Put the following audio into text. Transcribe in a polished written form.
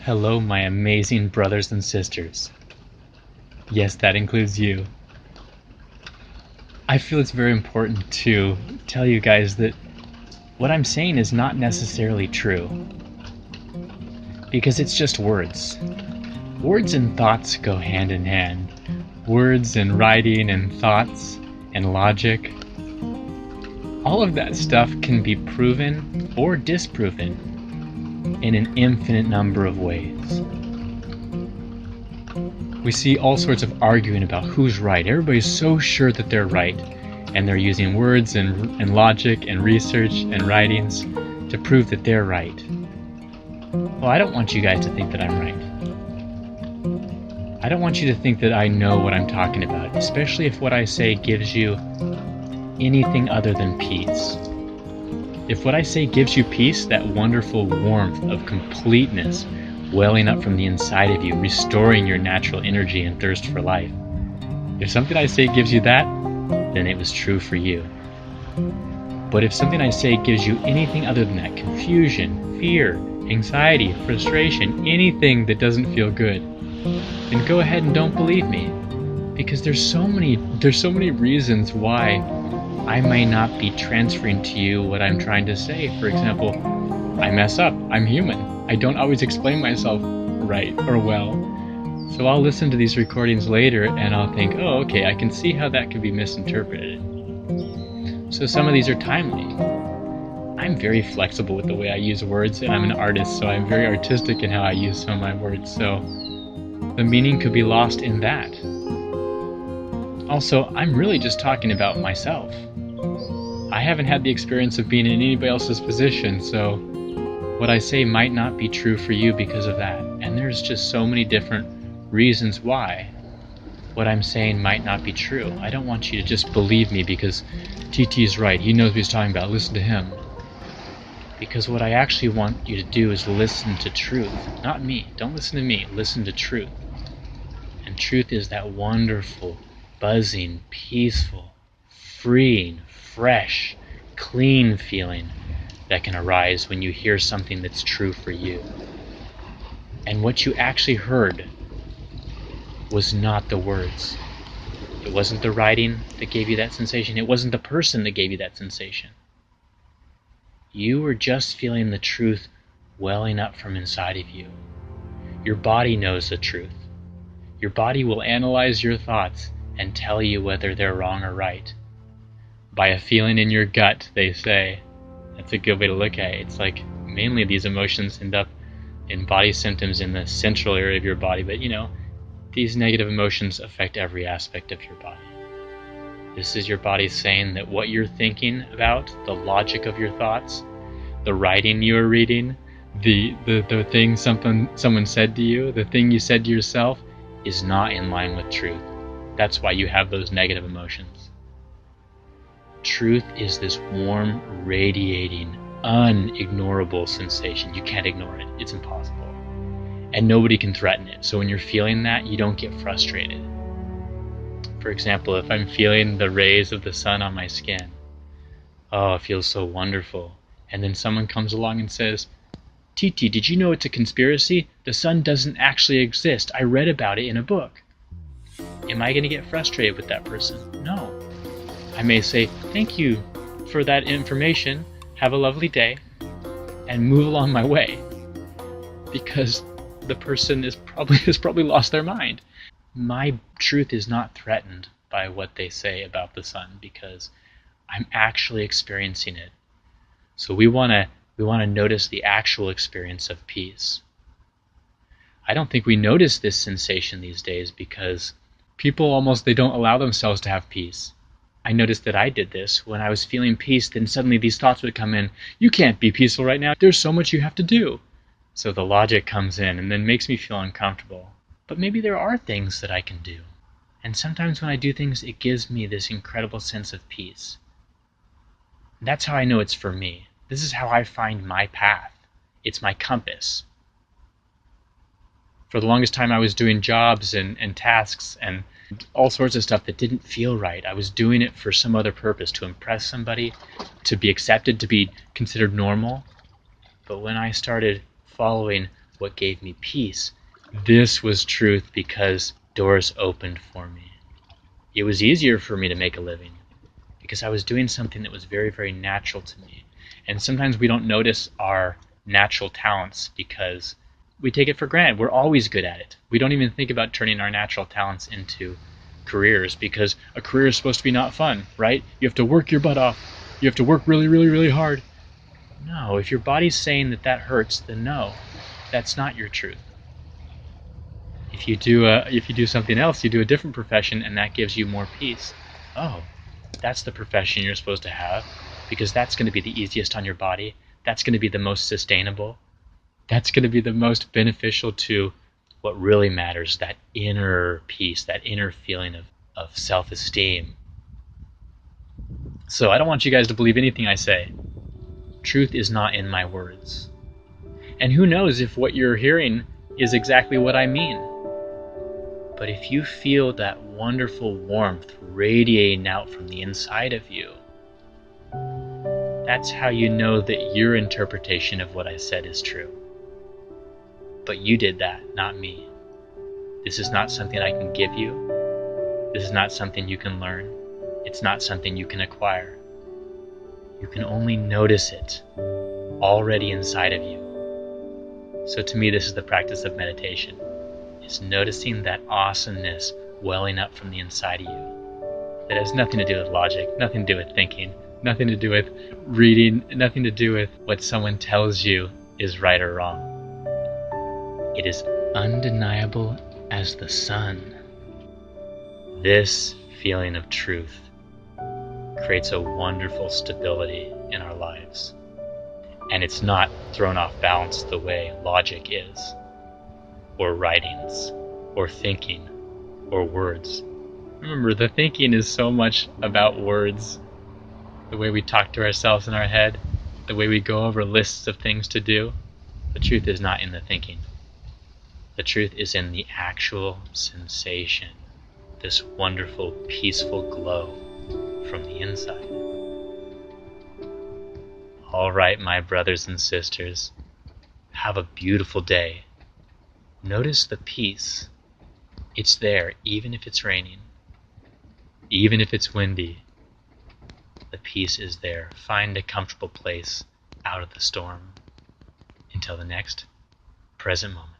Hello, my amazing brothers and sisters. Yes, that includes you. I feel it's very important to tell you guys that what I'm saying is not necessarily true, because it's just words. Words and thoughts go hand in hand. Words and writing and thoughts and logic. All of that stuff can be proven or disproven in an infinite number of ways. We see all sorts of arguing about who's right. Everybody's so sure that they're right, and they're using words and logic and research and writings to prove that they're right. Well, I don't want you guys to think that I'm right. I don't want you to think that I know what I'm talking about, especially if what I say gives you anything other than peace. If what I say gives you peace, that wonderful warmth of completeness welling up from the inside of you, restoring your natural energy and thirst for life, if something I say gives you that, then it was true for you. But if something I say gives you anything other than that, confusion, fear, anxiety, frustration, anything that doesn't feel good, then go ahead and don't believe me, because there's so many reasons why I may not be transferring to you what I'm trying to say. For example, I mess up. I'm human. I don't always explain myself right or well. So I'll listen to these recordings later and I'll think, oh, okay, I can see how that could be misinterpreted. So some of these are timely. I'm very flexible with the way I use words, and I'm an artist, so I'm very artistic in how I use some of my words. So the meaning could be lost in that. Also, I'm really just talking about myself. I haven't had the experience of being in anybody else's position, so what I say might not be true for you because of that. And there's just so many different reasons why what I'm saying might not be true. I don't want you to just believe me because TT is right. He knows what he's talking about. Listen to him. Because what I actually want you to do is listen to truth. Not me. Don't listen to me. Listen to truth. And truth is that wonderful, buzzing, peaceful, freeing, fresh, clean feeling that can arise when you hear something that's true for you. And what you actually heard was not the words. It wasn't the writing that gave you that sensation. It wasn't the person that gave you that sensation. You were just feeling the truth welling up from inside of you. Your body knows the truth. Your body will analyze your thoughts and tell you whether they're wrong or right. By a feeling in your gut, they say. That's a good way to look at it. It's like mainly these emotions end up in body symptoms in the central area of your body, but these negative emotions affect every aspect of your body. This is your body saying that what you're thinking about, the logic of your thoughts, the writing you are reading, the thing someone said to you, the thing you said to yourself, is not in line with truth. That's why you have those negative emotions. Truth is this warm, radiating, unignorable sensation. You can't ignore it. It's impossible. And nobody can threaten it. So when you're feeling that, you don't get frustrated. For example, if I'm feeling the rays of the sun on my skin, oh, it feels so wonderful. And then someone comes along and says, TT, did you know it's a conspiracy? The sun doesn't actually exist. I read about it in a book. Am I going to get frustrated with that person? No. I may say, thank you for that information. Have a lovely day. And move along my way. Because the person has probably lost their mind. My truth is not threatened by what they say about the sun because I'm actually experiencing it. So we want to notice the actual experience of peace. I don't think we notice this sensation these days because people they don't allow themselves to have peace. I noticed that I did this. When I was feeling peace, then suddenly these thoughts would come in. You can't be peaceful right now. There's so much you have to do. So the logic comes in and then makes me feel uncomfortable. But maybe there are things that I can do. And sometimes when I do things, it gives me this incredible sense of peace. That's how I know it's for me. This is how I find my path. It's my compass. For the longest time I was doing jobs and tasks and all sorts of stuff that didn't feel right. I was doing it for some other purpose, to impress somebody, to be accepted, to be considered normal. But when I started following what gave me peace. This was truth because doors opened for me. It was easier for me to make a living because I was doing something that was very, very natural to me. And sometimes we don't notice our natural talents because we take it for granted. We're always good at it. We don't even think about turning our natural talents into careers because a career is supposed to be not fun, right? You have to work your butt off. You have to work really, really, really hard. No, if your body's saying that that hurts, then no, that's not your truth. If you do something else, you do a different profession, and that gives you more peace. Oh, that's the profession you're supposed to have because that's going to be the easiest on your body. That's going to be the most sustainable. That's going to be the most beneficial to what really matters, that inner peace, that inner feeling of self-esteem. So I don't want you guys to believe anything I say. Truth is not in my words. And who knows if what you're hearing is exactly what I mean. But if you feel that wonderful warmth radiating out from the inside of you, that's how you know that your interpretation of what I said is true. But you did that, not me. This is not something I can give you. This is not something you can learn. It's not something you can acquire. You can only notice it already inside of you. So to me, this is the practice of meditation. It's noticing that awesomeness welling up from the inside of you. That has nothing to do with logic, nothing to do with thinking, nothing to do with reading, nothing to do with what someone tells you is right or wrong. It is undeniable as the sun. This feeling of truth creates a wonderful stability in our lives. And it's not thrown off balance the way logic is, or writings, or thinking, or words. Remember, the thinking is so much about words, the way we talk to ourselves in our head, the way we go over lists of things to do. The truth is not in the thinking. The truth is in the actual sensation, this wonderful, peaceful glow from the inside. All right, my brothers and sisters, have a beautiful day. Notice the peace. It's there, even if it's raining, even if it's windy. The peace is there. Find a comfortable place out of the storm. Until the next present moment.